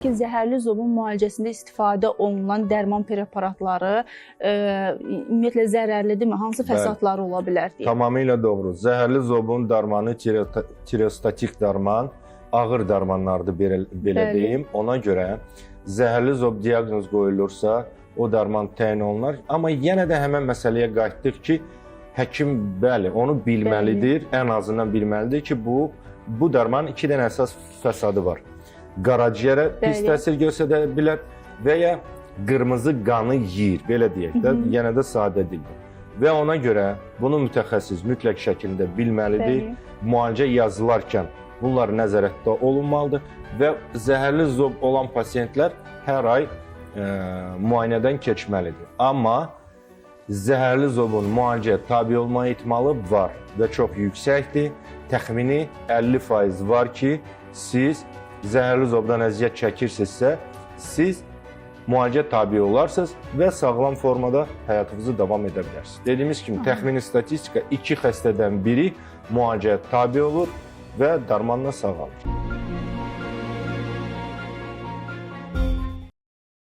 Zəhərli zobun müalicəsində istifadə olunan dərman preparatları ümumiyyətlə zərərlidirmi? Hansı fəsadları ola bilər deyə? Tamamilə doğru. Zəhərli zobun dərmanı tireostatik dərman, ağır dərmanlardır belə deyim. Ona görə zəhərli zob diaqnoz qoyulursa, o dərman təyin olunur. Amma yenə də həmən məsələyə qayıtdıq ki, həkim bəli, onu bilməlidir, ən azından bilməlidir ki, bu dərmanın iki dənə əsas fəsadı var. Qaraciyərə pis təsir göstərə bilər və ya qırmızı qanı yeyir, belə deyək də, yenə də sadə dildir. Və ona görə bunu mütəxəssis mütləq şəkildə bilməlidir. Müalicə yazılarkən bunlar nəzarətdə olunmalıdır və zəhərli zob olan pasiyentlər hər ay müayinədən keçməlidir. Amma zəhərli zobun müalicəyə tabi olma ehtimalı var və çox yüksəkdir. Təxmini 50% var ki, siz zəhərli zobdan əziyyət çəkirsinizsə, siz müalicə tabi olarsınız və sağlam formada həyatınızı davam edə bilərsiniz. Dediyimiz kimi, təxmini statistika 2 xəstədən biri müalicəyə tabi olur və dərmanla sağalır.